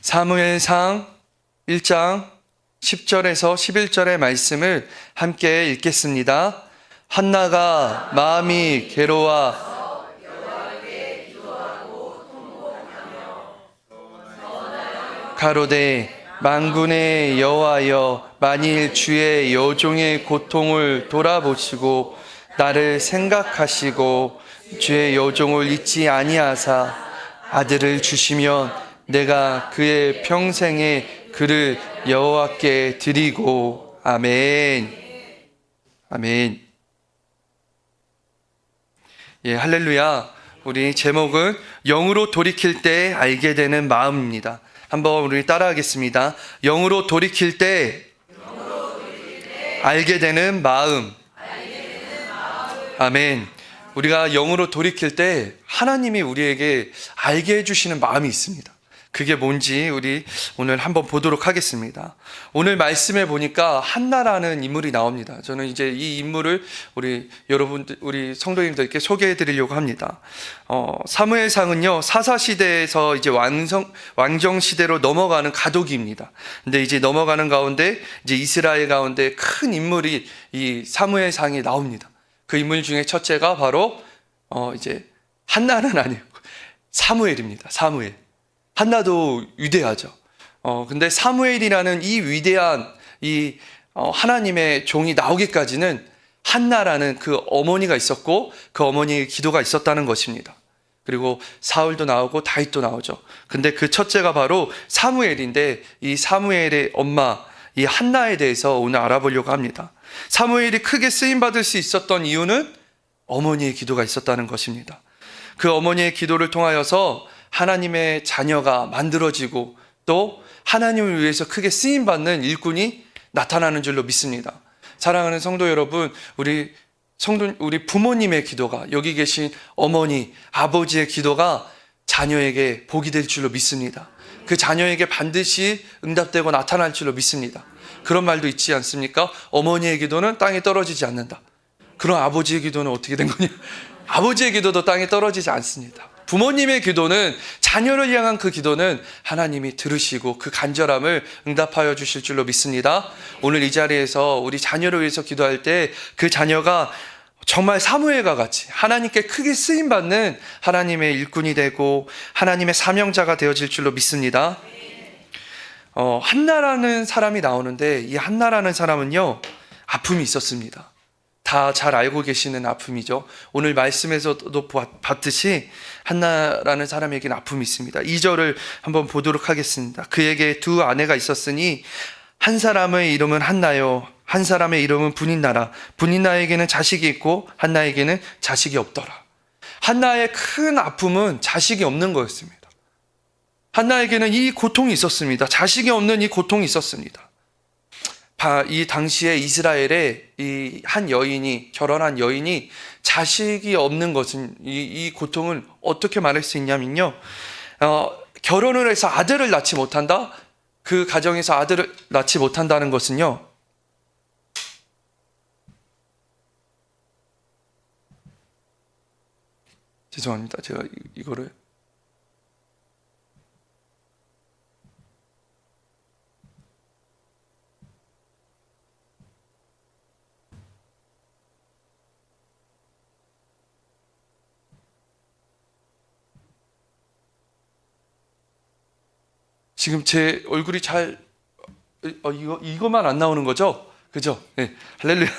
사무엘상 1장 10절에서 11절의 말씀을 함께 읽겠습니다. 한나가 마음이 괴로워 가로되 만군의 여호와여, 만일 주의 여종의 고통을 돌아보시고 나를 생각하시고 주의 여종을 잊지 아니하사 아들을 주시면 내가 그의 평생에 그를 여호와께 드리고. 아멘. 아멘. 예, 할렐루야. 우리 제목은 영으로 돌이킬 때 알게 되는 마음입니다. 한번 우리 따라하겠습니다. 영으로 돌이킬 때 알게 되는 마음. 아멘. 우리가 영으로 돌이킬 때 하나님이 우리에게 알게 해주시는 마음이 있습니다. 그게 뭔지 우리 오늘 한번 보도록 하겠습니다. 오늘 말씀에 보니까 한나라는 인물이 나옵니다. 저는 이제 이 인물을 우리 성도님들께 소개해 드리려고 합니다. 사무엘상은요, 사사시대에서 이제 왕정시대로 넘어가는 가도기입니다. 근데 이제 넘어가는 가운데 이제 이스라엘 가운데 큰 인물이 이 사무엘상에 나옵니다. 그 인물 중에 첫째가 바로 이제 한나는 아니고 사무엘입니다. 사무엘. 한나도 위대하죠. 근데 사무엘이라는 이 위대한 하나님의 종이 나오기까지는 한나라는 그 어머니가 있었고 그 어머니의 기도가 있었다는 것입니다. 그리고 사울도 나오고 다윗도 나오죠. 근데 그 첫째가 바로 사무엘인데 이 사무엘의 엄마 이 한나에 대해서 오늘 알아보려고 합니다. 사무엘이 크게 쓰임받을 수 있었던 이유는 어머니의 기도가 있었다는 것입니다. 그 어머니의 기도를 통하여서 하나님의 자녀가 만들어지고 또 하나님을 위해서 크게 쓰임받는 일꾼이 나타나는 줄로 믿습니다. 사랑하는 성도 여러분, 우리 부모님의 기도가, 여기 계신 어머니, 아버지의 기도가 자녀에게 복이 될 줄로 믿습니다. 그 자녀에게 반드시 응답되고 나타날 줄로 믿습니다. 그런 말도 있지 않습니까? 어머니의 기도는 땅에 떨어지지 않는다. 그럼 아버지의 기도는 어떻게 된 거냐? 아버지의 기도도 땅에 떨어지지 않습니다. 부모님의 기도는, 자녀를 향한 그 기도는 하나님이 들으시고 그 간절함을 응답하여 주실 줄로 믿습니다. 오늘 이 자리에서 우리 자녀를 위해서 기도할 때 그 자녀가 정말 사무엘과 같이 하나님께 크게 쓰임받는 하나님의 일꾼이 되고 하나님의 사명자가 되어질 줄로 믿습니다. 한나라는 사람이 나오는데 이 한나라는 사람은요, 아픔이 있었습니다. 다 잘 알고 계시는 아픔이죠. 오늘 말씀에서도 봤듯이 한나라는 사람에게는 아픔이 있습니다. 2절을 한번 보도록 하겠습니다. 그에게 두 아내가 있었으니 한 사람의 이름은 한나요, 한 사람의 이름은 분인나라. 분인나에게는 자식이 있고 한나에게는 자식이 없더라. 한나의 큰 아픔은 자식이 없는 거였습니다. 한나에게는 이 고통이 있었습니다. 자식이 없는 이 고통이 있었습니다. 이 당시에 이스라엘에 이 한 여인이, 결혼한 여인이 자식이 없는 것은, 이 고통을 어떻게 말할 수 있냐면요, 결혼을 해서 아들을 낳지 못한다? 그 가정에서 아들을 낳지 못한다는 것은요, 죄송합니다. 제가 이거를 지금 제 얼굴이 잘 이거만 안 나오는 거죠? 그죠? 네, 할렐루야.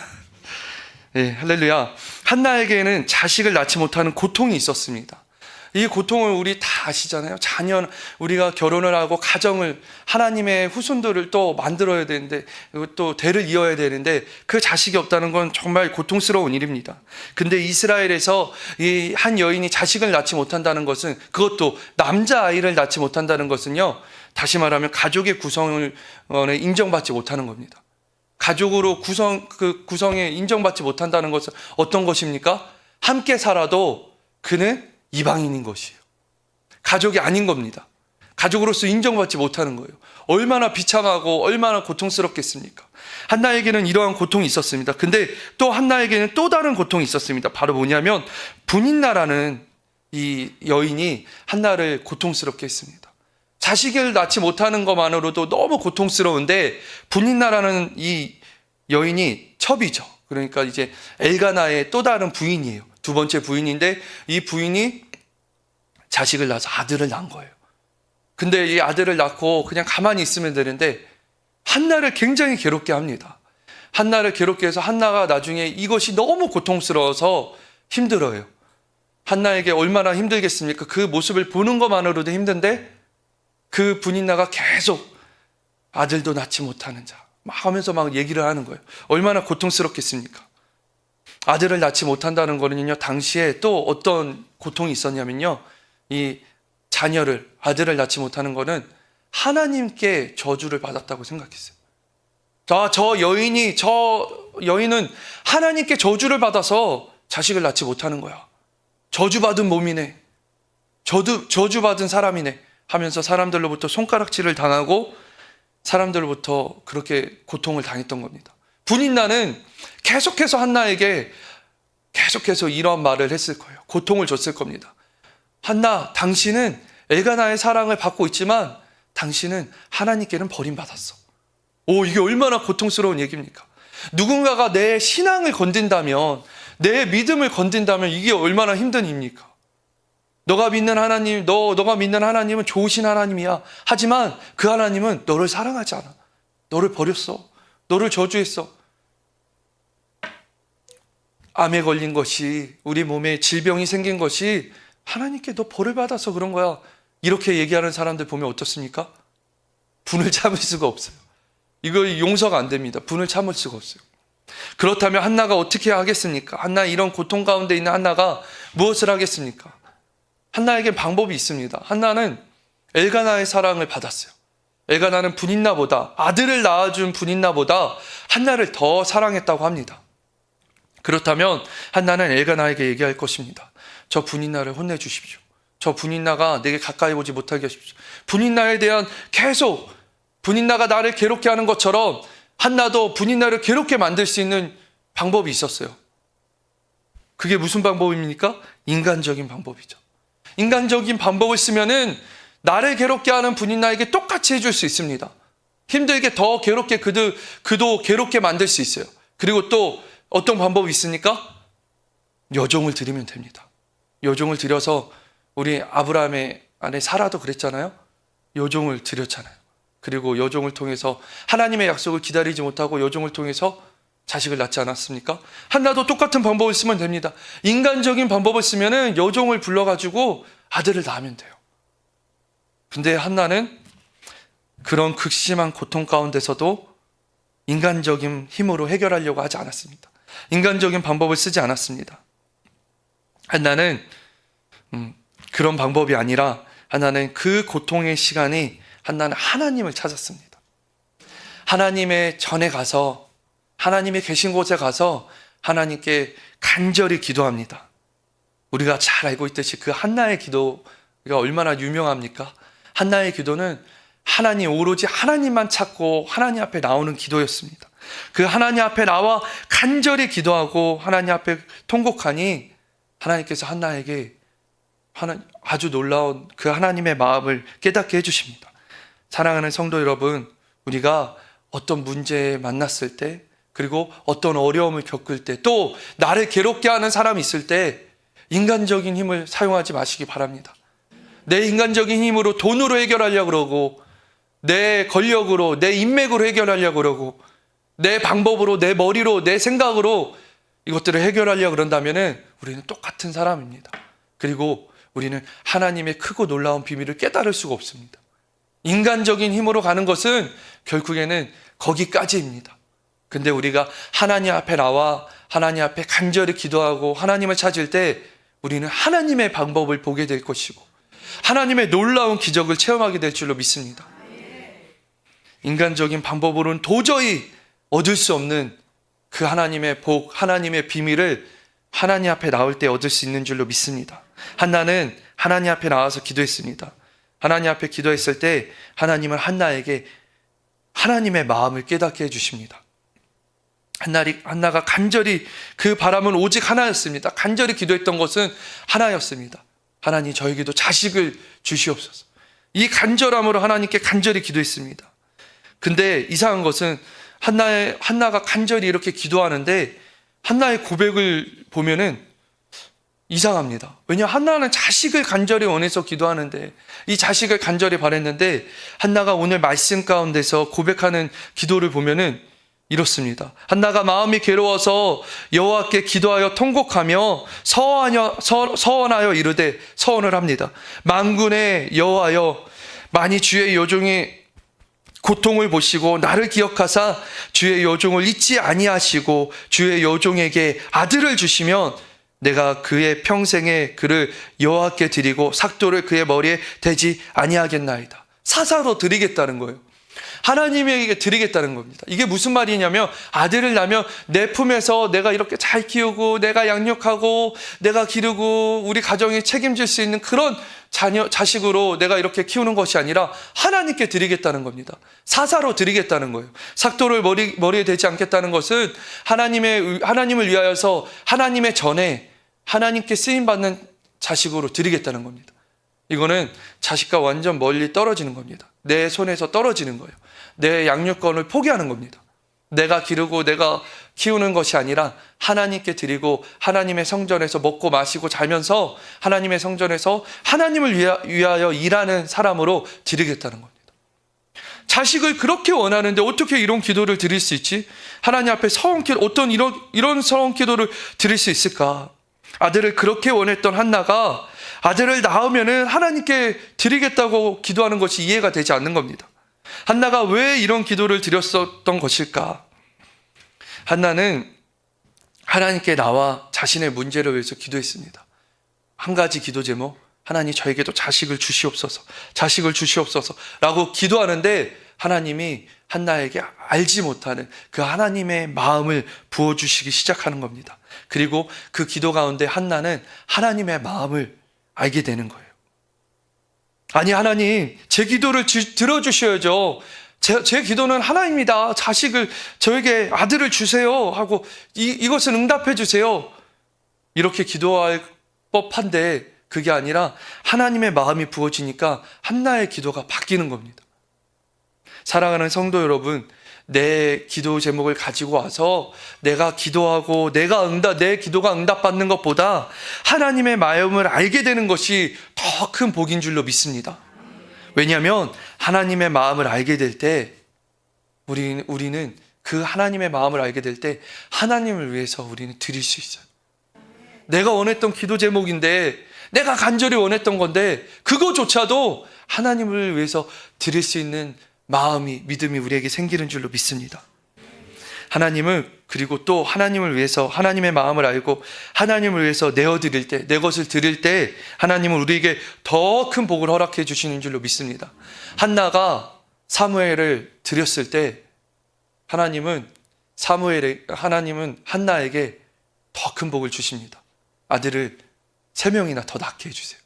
네, 할렐루야. 한나에게는 자식을 낳지 못하는 고통이 있었습니다. 이 고통을 우리 다 아시잖아요. 우리가 결혼을 하고 가정을, 하나님의 후손들을 또 만들어야 되는데, 또 대를 이어야 되는데 그 자식이 없다는 건 정말 고통스러운 일입니다. 근데 이스라엘에서 이 한 여인이 자식을 낳지 못한다는 것은, 그것도 남자아이를 낳지 못한다는 것은요, 다시 말하면 가족의 구성을 인정받지 못하는 겁니다. 가족으로 구성에 인정받지 못한다는 것은 어떤 것입니까? 함께 살아도 그는 이방인인 것이에요. 가족이 아닌 겁니다. 가족으로서 인정받지 못하는 거예요. 얼마나 비참하고 얼마나 고통스럽겠습니까? 한나에게는 이러한 고통이 있었습니다. 근데 또 한나에게는 또 다른 고통이 있었습니다. 바로 뭐냐면 분인나라는 이 여인이 한나를 고통스럽게 했습니다. 자식을 낳지 못하는 것만으로도 너무 고통스러운데 분인나라는 이 여인이 첩이죠. 그러니까 이제 엘가나의 또 다른 부인이에요. 두 번째 부인인데 이 부인이 자식을 낳아서 아들을 낳은 거예요. 근데 이 아들을 낳고 그냥 가만히 있으면 되는데 한나를 굉장히 괴롭게 합니다. 한나를 괴롭게 해서 한나가 나중에 이것이 너무 고통스러워서 힘들어요. 한나에게 얼마나 힘들겠습니까? 그 모습을 보는 것만으로도 힘든데 그 분인나가 계속 아들도 낳지 못하는 자 막 하면서 막 얘기를 하는 거예요. 얼마나 고통스럽겠습니까? 아들을 낳지 못한다는 거는요, 당시에 또 어떤 고통이 있었냐면요, 이 아들을 낳지 못하는 거는 하나님께 저주를 받았다고 생각했어요. 저 여인은 하나님께 저주를 받아서 자식을 낳지 못하는 거야. 저주받은 몸이네. 저주받은 사람이네. 하면서 사람들로부터 손가락질을 당하고 사람들로부터 그렇게 고통을 당했던 겁니다. 분인나는 계속해서 한나에게 계속해서 이런 말을 했을 거예요. 고통을 줬을 겁니다. 한나, 당신은 엘가나의 사랑을 받고 있지만 당신은 하나님께는 버림받았어. 이게 얼마나 고통스러운 얘기입니까? 누군가가 내 신앙을 건든다면, 내 믿음을 건든다면 이게 얼마나 힘든 일입니까? 너가 믿는 하나님은 좋으신 하나님이야. 하지만 그 하나님은 너를 사랑하지 않아. 너를 버렸어. 너를 저주했어. 암에 걸린 것이, 우리 몸에 질병이 생긴 것이 하나님께 너 벌을 받아서 그런 거야. 이렇게 얘기하는 사람들 보면 어떻습니까? 분을 참을 수가 없어요. 이거 용서가 안 됩니다. 분을 참을 수가 없어요. 그렇다면 한나가 어떻게 하겠습니까? 한나, 이런 고통 가운데 있는 한나가 무엇을 하겠습니까? 한나에겐 방법이 있습니다. 한나는 엘가나의 사랑을 받았어요. 엘가나는 분인나보다, 아들을 낳아준 분인나보다 한나를 더 사랑했다고 합니다. 그렇다면 한나는 엘가나에게 얘기할 것입니다. 저 분인나를 혼내주십시오. 저 분인나가 내게 가까이 오지 못하게 하십시오. 분인나에 대한 분인나가 나를 괴롭게 하는 것처럼 한나도 분인나를 괴롭게 만들 수 있는 방법이 있었어요. 그게 무슨 방법입니까? 인간적인 방법이죠. 인간적인 방법을 쓰면은 나를 괴롭게 하는 분인나에게 똑같이 해줄 수 있습니다. 힘들게 더 괴롭게 그도 괴롭게 만들 수 있어요. 그리고 또 어떤 방법이 있습니까? 여종을 드리면 됩니다. 여종을 드려서 우리 아브라함의 아내 사라도 그랬잖아요. 여종을 드렸잖아요. 그리고 여종을 통해서 하나님의 약속을 기다리지 못하고 여종을 통해서 자식을 낳지 않았습니까? 한나도 똑같은 방법을 쓰면 됩니다. 인간적인 방법을 쓰면은 여종을 불러가지고 아들을 낳으면 돼요. 근데 한나는 그런 극심한 고통 가운데서도 인간적인 힘으로 해결하려고 하지 않았습니다. 인간적인 방법을 쓰지 않았습니다. 한나는 그런 방법이 아니라 한나는 그 고통의 시간이 한나는 하나님을 찾았습니다. 하나님의 전에 가서 하나님이 계신 곳에 가서 하나님께 간절히 기도합니다. 우리가 잘 알고 있듯이 그 한나의 기도가 얼마나 유명합니까? 한나의 기도는 오로지 하나님만 찾고 하나님 앞에 나오는 기도였습니다. 그 하나님 앞에 나와 간절히 기도하고 하나님 앞에 통곡하니 하나님께서 한나에게 아주 놀라운 그 하나님의 마음을 깨닫게 해주십니다. 사랑하는 성도 여러분, 우리가 어떤 문제에 만났을 때, 그리고 어떤 어려움을 겪을 때, 또 나를 괴롭게 하는 사람이 있을 때 인간적인 힘을 사용하지 마시기 바랍니다. 내 인간적인 힘으로 돈으로 해결하려고 그러고, 내 권력으로, 내 인맥으로 해결하려고 그러고, 내 방법으로, 내 머리로, 내 생각으로 이것들을 해결하려고 그런다면 우리는 똑같은 사람입니다. 그리고 우리는 하나님의 크고 놀라운 비밀을 깨달을 수가 없습니다. 인간적인 힘으로 가는 것은 결국에는 거기까지입니다. 근데 우리가 하나님 앞에 나와 하나님 앞에 간절히 기도하고 하나님을 찾을 때 우리는 하나님의 방법을 보게 될 것이고 하나님의 놀라운 기적을 체험하게 될 줄로 믿습니다. 인간적인 방법으로는 도저히 얻을 수 없는 그 하나님의 복, 하나님의 비밀을 하나님 앞에 나올 때 얻을 수 있는 줄로 믿습니다. 한나는 하나님 앞에 나와서 기도했습니다. 하나님 앞에 기도했을 때 하나님은 한나에게 하나님의 마음을 깨닫게 해주십니다. 한나가 간절히 그 바람은 오직 하나였습니다. 간절히 기도했던 것은 하나였습니다. 하나님, 저에게도 자식을 주시옵소서. 이 간절함으로 하나님께 간절히 기도했습니다. 근데 이상한 것은 한나가 간절히 이렇게 기도하는데 한나의 고백을 보면은 이상합니다. 왜냐하면 한나는 자식을 간절히 원해서 기도하는데, 이 자식을 간절히 바랬는데, 한나가 오늘 말씀 가운데서 고백하는 기도를 보면은 이렇습니다. 한나가 마음이 괴로워서 여호와께 기도하여 통곡하며 서원하여 이르되, 서원을 합니다. 만군의 여호와여, 만이 주의 여종의 고통을 보시고 나를 기억하사 주의 여종을 잊지 아니하시고 주의 여종에게 아들을 주시면 내가 그의 평생에 그를 여호와께 드리고 삭도를 그의 머리에 대지 아니하겠나이다. 사사로 드리겠다는 거예요. 하나님에게 드리겠다는 겁니다. 이게 무슨 말이냐면, 아들을 낳으면 내 품에서 내가 이렇게 잘 키우고 내가 양육하고 내가 기르고 우리 가정에 책임질 수 있는 그런 자식으로 내가 이렇게 키우는 것이 아니라 하나님께 드리겠다는 겁니다. 사사로 드리겠다는 거예요. 삭도를 머리에 대지 않겠다는 것은 하나님을 위하여서 하나님의 전에 하나님께 쓰임받는 자식으로 드리겠다는 겁니다. 이거는 자식과 완전 멀리 떨어지는 겁니다. 내 손에서 떨어지는 거예요. 내 양육권을 포기하는 겁니다. 내가 기르고 내가 키우는 것이 아니라 하나님께 드리고 하나님의 성전에서 먹고 마시고 자면서 하나님의 성전에서 하나님을 위하여 일하는 사람으로 드리겠다는 겁니다. 자식을 그렇게 원하는데 어떻게 이런 기도를 드릴 수 있지? 하나님 앞에 어떤 이런 서원 기도를 드릴 수 있을까? 아들을 그렇게 원했던 한나가 아들을 낳으면은 하나님께 드리겠다고 기도하는 것이 이해가 되지 않는 겁니다. 한나가 왜 이런 기도를 드렸었던 것일까? 한나는 하나님께 나와 자신의 문제를 위해서 기도했습니다. 한 가지 기도 제목, 하나님 저에게도 자식을 주시옵소서, 자식을 주시옵소서 라고 기도하는데 하나님이 한나에게 알지 못하는 그 하나님의 마음을 부어주시기 시작하는 겁니다. 그리고 그 기도 가운데 한나는 하나님의 마음을 알게 되는 거예요. 아니 하나님, 제 기도를 들어주셔야죠. 제 기도는 하나님이다. 자식을, 저에게 아들을 주세요 하고 이것은 응답해 주세요. 이렇게 기도할 법한데 그게 아니라 하나님의 마음이 부어지니까 한나의 기도가 바뀌는 겁니다. 사랑하는 성도 여러분, 내 기도 제목을 가지고 와서 내가 기도하고 내 기도가 응답받는 것보다 하나님의 마음을 알게 되는 것이 더 큰 복인 줄로 믿습니다. 왜냐하면 하나님의 마음을 알게 될 때 우리는 그 하나님의 마음을 알게 될 때 하나님을 위해서 우리는 드릴 수 있어요. 내가 원했던 기도 제목인데, 내가 간절히 원했던 건데 그거조차도 하나님을 위해서 드릴 수 있는 믿음이 우리에게 생기는 줄로 믿습니다. 그리고 또 하나님을 위해서 하나님의 마음을 알고 하나님을 위해서 내어드릴 때, 내 것을 드릴 때 하나님은 우리에게 더 큰 복을 허락해 주시는 줄로 믿습니다. 한나가 사무엘을 드렸을 때 하나님은 한나에게 더 큰 복을 주십니다. 아들을 3명이나 더 낳게 해주세요.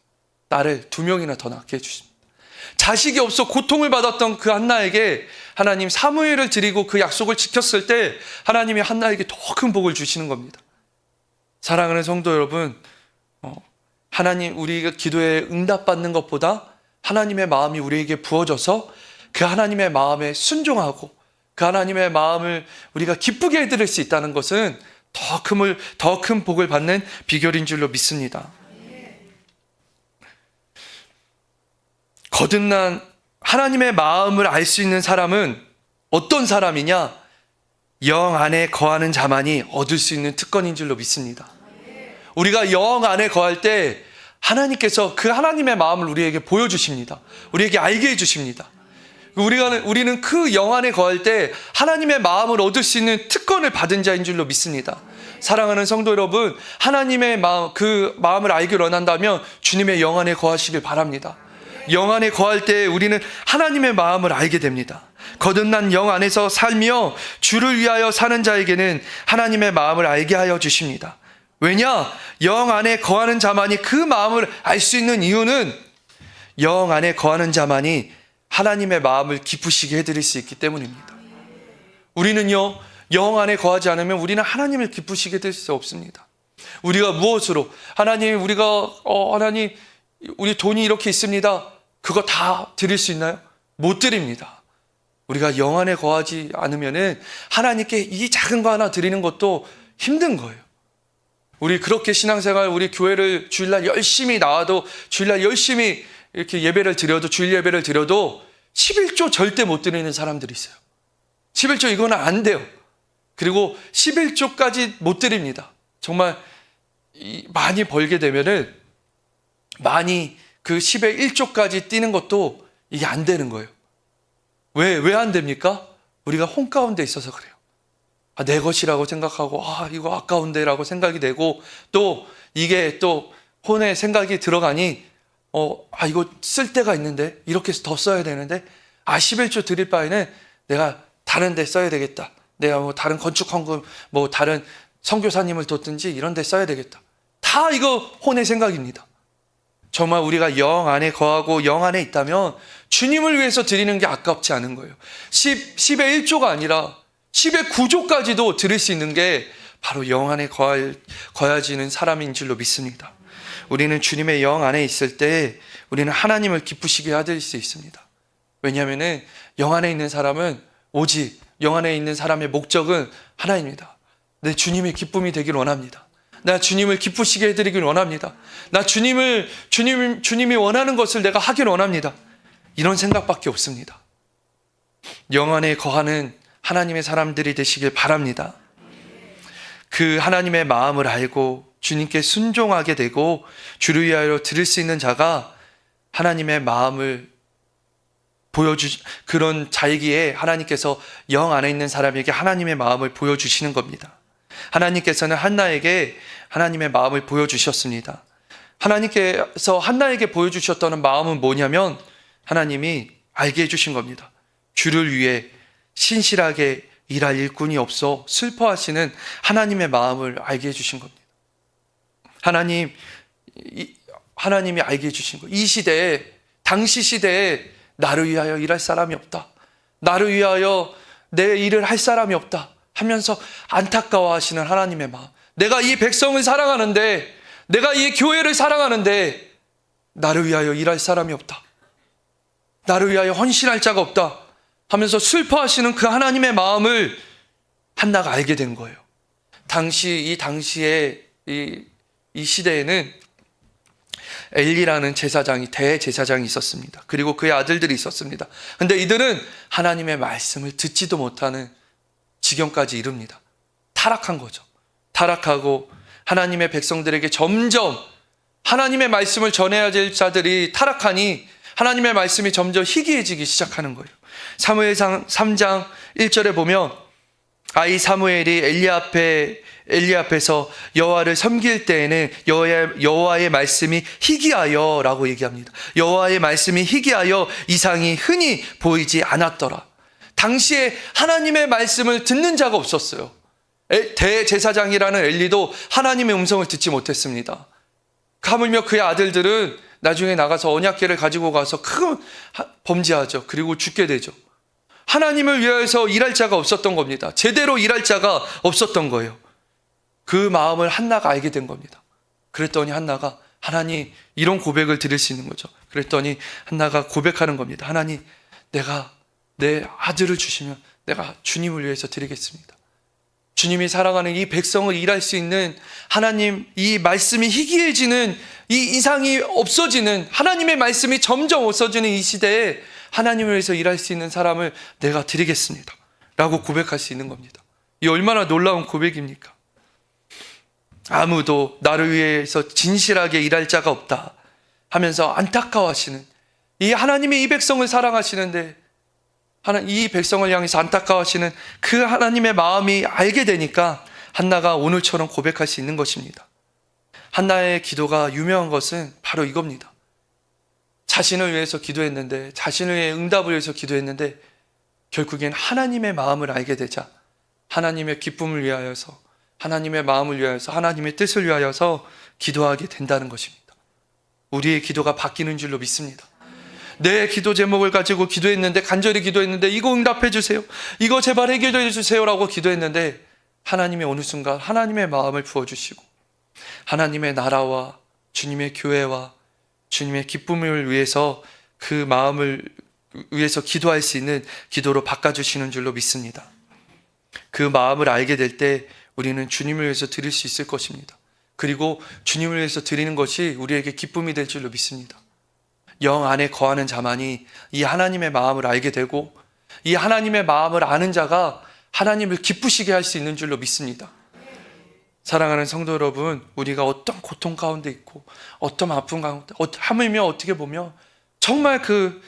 딸을 2명이나 더 낳게 해주십니다. 자식이 없어 고통을 받았던 그 한나에게 하나님 사무엘을 드리고 그 약속을 지켰을 때 하나님이 한나에게 더 큰 복을 주시는 겁니다. 사랑하는 성도 여러분, 하나님, 우리가 기도에 응답받는 것보다 하나님의 마음이 우리에게 부어져서 그 하나님의 마음에 순종하고 그 하나님의 마음을 우리가 기쁘게 해드릴 수 있다는 것은 더 큰 복을 받는 비결인 줄로 믿습니다. 거듭난 하나님의 마음을 알 수 있는 사람은 어떤 사람이냐? 영 안에 거하는 자만이 얻을 수 있는 특권인 줄로 믿습니다. 우리가 영 안에 거할 때 하나님께서 그 하나님의 마음을 우리에게 보여주십니다. 우리에게 알게 해주십니다. 우리는 그 영 안에 거할 때 하나님의 마음을 얻을 수 있는 특권을 받은 자인 줄로 믿습니다. 사랑하는 성도 여러분, 하나님의 마음, 그 마음을 알기를 원한다면 주님의 영 안에 거하시길 바랍니다. 영 안에 거할 때 우리는 하나님의 마음을 알게 됩니다. 거듭난 영 안에서 살며 주를 위하여 사는 자에게는 하나님의 마음을 알게 하여 주십니다. 왜냐? 영 안에 거하는 자만이 그 마음을 알 수 있는 이유는 영 안에 거하는 자만이 하나님의 마음을 기쁘시게 해드릴 수 있기 때문입니다. 우리는요, 영 안에 거하지 않으면 우리는 하나님을 기쁘시게 될 수 없습니다. 우리가 무엇으로 하나님, 우리 돈이 이렇게 있습니다. 그거 다 드릴 수 있나요? 못 드립니다. 우리가 영 안에 거하지 않으면은 하나님께 이 작은 거 하나 드리는 것도 힘든 거예요. 우리 그렇게 신앙생활, 우리 교회를 주일날 열심히 나와도, 주일날 열심히 이렇게 예배를 드려도, 주일 예배를 드려도 11조 절대 못 드리는 사람들이 있어요. 11조 이거는 안 돼요. 그리고 11조까지 못 드립니다. 정말 많이 벌게 되면은 많이 그 10의 1조까지 뛰는 것도 이게 안 되는 거예요. 왜 안 됩니까? 우리가 혼 가운데 있어서 그래요. 내 것이라고 생각하고, 이거 아까운데 라고 생각이 되고, 또 이게 또 혼에 생각이 들어가니, 이거 쓸 데가 있는데, 이렇게 더 써야 되는데, 11조 드릴 바에는 내가 다른 데 써야 되겠다. 내가 뭐 다른 건축 헌금, 뭐 다른 선교사님을 뒀든지 이런 데 써야 되겠다. 다 이거 혼의 생각입니다. 정말 우리가 영 안에 거하고 영 안에 있다면 주님을 위해서 드리는 게 아깝지 않은 거예요. 10의 1조가 아니라 10의 9조까지도 드릴 수 있는 게 바로 영 안에 거하지는 사람인 줄로 믿습니다. 우리는 주님의 영 안에 있을 때 우리는 하나님을 기쁘시게 하실 수 있습니다. 왜냐하면 영 안에 있는 사람은 오직 영 안에 있는 사람의 목적은 하나입니다. 내 주님의 기쁨이 되길 원합니다. 나 주님을 기쁘시게 해드리길 원합니다. 나 주님이 원하는 것을 내가 하길 원합니다. 이런 생각밖에 없습니다. 영 안에 거하는 하나님의 사람들이 되시길 바랍니다. 그 하나님의 마음을 알고 주님께 순종하게 되고 주를 위하여 드릴 수 있는 자가 하나님의 마음을 그런 자이기에 하나님께서 영 안에 있는 사람에게 하나님의 마음을 보여주시는 겁니다. 하나님께서는 한나에게 하나님의 마음을 보여주셨습니다. 하나님께서 한나에게 보여주셨다는 마음은 뭐냐면 하나님이 알게 해주신 겁니다. 주를 위해 신실하게 일할 일꾼이 없어 슬퍼하시는 하나님의 마음을 알게 해주신 겁니다. 하나님이 알게 해주신 거예요. 이 시대에, 당시 시대에 나를 위하여 일할 사람이 없다. 나를 위하여 내 일을 할 사람이 없다 하면서 안타까워하시는 하나님의 마음. 내가 이 백성을 사랑하는데, 내가 이 교회를 사랑하는데 나를 위하여 일할 사람이 없다. 나를 위하여 헌신할 자가 없다 하면서 슬퍼하시는 그 하나님의 마음을 한나가 알게 된 거예요. 당시에 이 시대에는 엘리라는 제사장이, 대제사장이 있었습니다. 그리고 그의 아들들이 있었습니다. 근데 이들은 하나님의 말씀을 듣지도 못하는 지경까지 이릅니다. 타락한 거죠. 타락하고 하나님의 백성들에게 점점 하나님의 말씀을 전해야 될 자들이 타락하니 하나님의 말씀이 점점 희귀해지기 시작하는 거예요. 사무엘상 3장 1절에 보면 아이 사무엘이 엘리 앞에서 여호와를 섬길 때에는 여호와의 말씀이 희귀하여 라고 얘기합니다. 여호와의 말씀이 희귀하여 이상이 흔히 보이지 않았더라. 당시에 하나님의 말씀을 듣는 자가 없었어요. 대제사장이라는 엘리도 하나님의 음성을 듣지 못했습니다. 하물며 그의 아들들은 나중에 나가서 언약궤를 가지고 가서 큰 범죄하죠. 그리고 죽게 되죠. 하나님을 위해서 일할 자가 없었던 겁니다. 제대로 일할 자가 없었던 거예요. 그 마음을 한나가 알게 된 겁니다. 그랬더니 한나가 하나님, 이런 고백을 드릴 수 있는 거죠. 그랬더니 한나가 고백하는 겁니다. 하나님, 내가 내 아들을 주시면 내가 주님을 위해서 드리겠습니다. 주님이 사랑하는 이 백성을 일할 수 있는 하나님, 이 말씀이 희귀해지는, 이 이상이 없어지는, 하나님의 말씀이 점점 없어지는 이 시대에 하나님을 위해서 일할 수 있는 사람을 내가 드리겠습니다 라고 고백할 수 있는 겁니다. 이 얼마나 놀라운 고백입니까? 아무도 나를 위해서 진실하게 일할 자가 없다 하면서 안타까워하시는, 이 하나님이 이 백성을 사랑하시는데 이 백성을 향해서 안타까워하시는 그 하나님의 마음이 알게 되니까 한나가 오늘처럼 고백할 수 있는 것입니다. 한나의 기도가 유명한 것은 바로 이겁니다. 자신을 위해서 기도했는데, 자신을 위해 응답을 위해서 기도했는데 결국엔 하나님의 마음을 알게 되자 하나님의 기쁨을 위하여서, 하나님의 마음을 위하여서, 하나님의 뜻을 위하여서 기도하게 된다는 것입니다. 우리의 기도가 바뀌는 줄로 믿습니다. 내 기도 제목을 가지고 기도했는데, 간절히 기도했는데 이거 응답해 주세요, 이거 제발 해결해 주세요 라고 기도했는데 하나님이 어느 순간 하나님의 마음을 부어주시고 하나님의 나라와 주님의 교회와 주님의 기쁨을 위해서 그 마음을 위해서 기도할 수 있는 기도로 바꿔주시는 줄로 믿습니다. 그 마음을 알게 될 때 우리는 주님을 위해서 드릴 수 있을 것입니다. 그리고 주님을 위해서 드리는 것이 우리에게 기쁨이 될 줄로 믿습니다. 영 안에 거하는 자만이 이 하나님의 마음을 알게 되고 이 하나님의 마음을 아는 자가 하나님을 기쁘시게 할 수 있는 줄로 믿습니다. 사랑하는 성도 여러분, 우리가 어떤 고통 가운데 있고 어떤 아픔 가운데 하물며 어떻게 보면 정말 그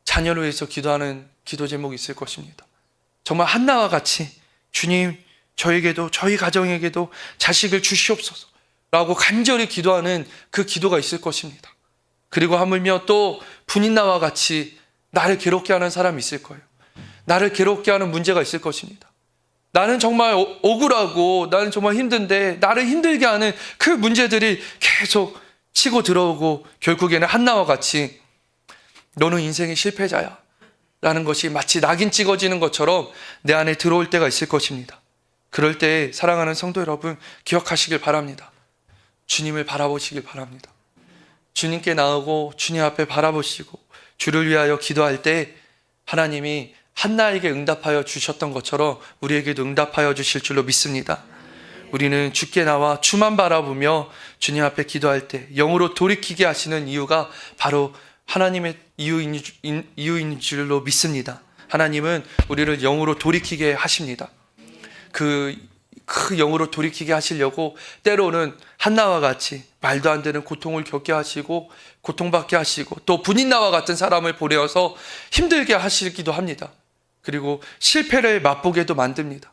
자녀를 위해서 기도하는 기도 제목이 있을 것입니다. 정말 한나와 같이 주님, 저에게도 저희 가정에게도 자식을 주시옵소서 라고 간절히 기도하는 그 기도가 있을 것입니다. 그리고 하물며 또 분인나와 같이 나를 괴롭게 하는 사람이 있을 거예요. 나를 괴롭게 하는 문제가 있을 것입니다. 나는 정말 억울하고 나는 정말 힘든데 나를 힘들게 하는 그 문제들이 계속 치고 들어오고 결국에는 한나와 같이 너는 인생의 실패자야 라는 것이 마치 낙인 찍어지는 것처럼 내 안에 들어올 때가 있을 것입니다. 그럴 때 사랑하는 성도 여러분, 기억하시길 바랍니다. 주님을 바라보시길 바랍니다. 주님께 나오고 주님 앞에 바라보시고 주를 위하여 기도할 때 하나님이 한나에게 응답하여 주셨던 것처럼 우리에게도 응답하여 주실 줄로 믿습니다. 우리는 주께 나와 주만 바라보며 주님 앞에 기도할 때 영으로 돌이키게 하시는 이유가 바로 하나님의 이유인 줄로 믿습니다. 하나님은 우리를 영으로 돌이키게 하십니다. 그 영으로 돌이키게 하시려고 때로는 한나와 같이 말도 안 되는 고통을 겪게 하시고 고통받게 하시고 또 분인나와 같은 사람을 보내어서 힘들게 하시기도 합니다. 그리고 실패를 맛보게도 만듭니다.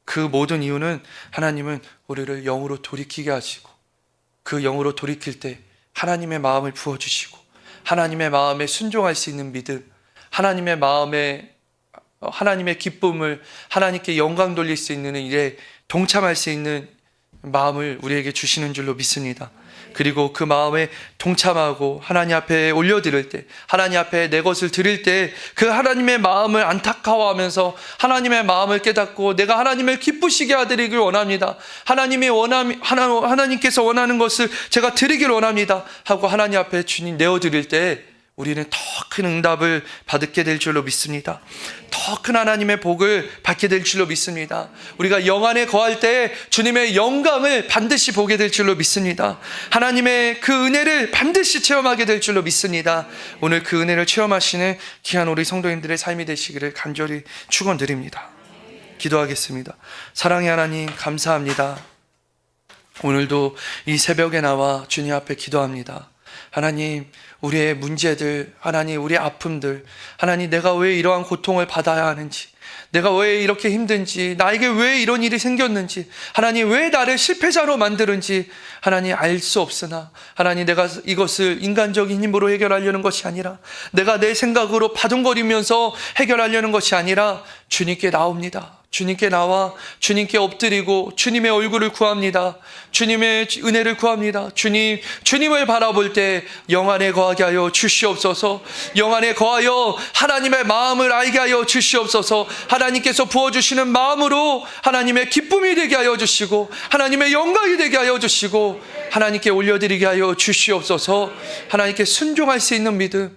그 모든 이유는 하나님은 우리를 영으로 돌이키게 하시고 그 영으로 돌이킬 때 하나님의 마음을 부어주시고 하나님의 마음에 순종할 수 있는 믿음, 하나님의 마음에 하나님의 기쁨을 하나님께 영광 돌릴 수 있는 일에 동참할 수 있는 마음을 우리에게 주시는 줄로 믿습니다. 그리고 그 마음에 동참하고 하나님 앞에 올려드릴 때, 하나님 앞에 내 것을 드릴 때 그 하나님의 마음을 안타까워하면서 하나님의 마음을 깨닫고 내가 하나님을 기쁘시게 하드리길 원합니다. 하나님께서 원하는 것을 제가 드리길 원합니다 하고 하나님 앞에 주님 내어드릴 때 우리는 더 큰 응답을 받게 될 줄로 믿습니다. 더 큰 하나님의 복을 받게 될 줄로 믿습니다. 우리가 영 안에 거할 때 주님의 영광을 반드시 보게 될 줄로 믿습니다. 하나님의 그 은혜를 반드시 체험하게 될 줄로 믿습니다. 오늘 그 은혜를 체험하시는 귀한 우리 성도님들의 삶이 되시기를 간절히 축원드립니다. 기도하겠습니다. 사랑의 하나님, 감사합니다. 오늘도 이 새벽에 나와 주님 앞에 기도합니다. 하나님, 우리의 문제들, 하나님, 우리의 아픔들, 하나님, 내가 왜 이러한 고통을 받아야 하는지, 내가 왜 이렇게 힘든지, 나에게 왜 이런 일이 생겼는지, 하나님, 왜 나를 실패자로 만드는지, 하나님, 알 수 없으나, 하나님, 내가 이것을 인간적인 힘으로 해결하려는 것이 아니라, 내가 내 생각으로 바둥거리면서 해결하려는 것이 아니라, 주님께 나옵니다. 주님께 나와 주님께 엎드리고 주님의 얼굴을 구합니다. 주님의 은혜를 구합니다. 주님을 바라볼 때 영 안에 거하게 하여 주시옵소서. 영 안에 거하여 하나님의 마음을 알게 하여 주시옵소서. 하나님께서 부어주시는 마음으로 하나님의 기쁨이 되게 하여 주시고 하나님의 영광이 되게 하여 주시고 하나님께 올려드리게 하여 주시옵소서. 하나님께 순종할 수 있는 믿음,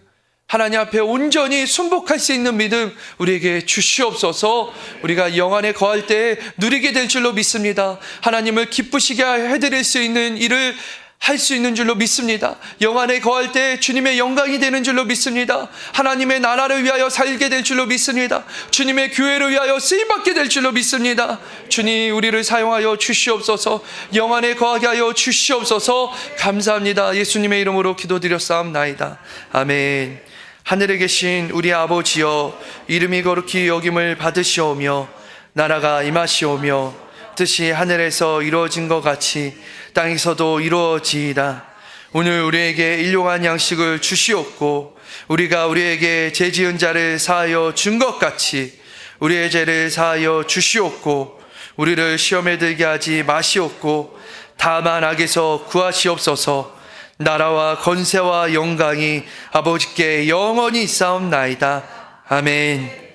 하나님 앞에 온전히 순복할 수 있는 믿음 우리에게 주시옵소서. 우리가 영 안에 거할 때 누리게 될 줄로 믿습니다. 하나님을 기쁘시게 해드릴 수 있는 일을 할 수 있는 줄로 믿습니다. 영 안에 거할 때 주님의 영광이 되는 줄로 믿습니다. 하나님의 나라를 위하여 살게 될 줄로 믿습니다. 주님의 교회를 위하여 쓰임받게 될 줄로 믿습니다. 주님, 우리를 사용하여 주시옵소서. 영 안에 거하게 하여 주시옵소서. 감사합니다. 예수님의 이름으로 기도드렸사옵나이다. 아멘. 하늘에 계신 우리 아버지여, 이름이 거룩히 여김을 받으시오며 나라가 임하시오며 뜻이 하늘에서 이루어진 것 같이 땅에서도 이루어지이다. 오늘 우리에게 일용할 양식을 주시옵고 우리가 우리에게 죄 지은 자를 사하여 준 것 같이 우리의 죄를 사하여 주시옵고 우리를 시험에 들게 하지 마시옵고 다만 악에서 구하시옵소서. 나라와 권세와 영광이 아버지께 영원히 있사옵나이다. 아멘.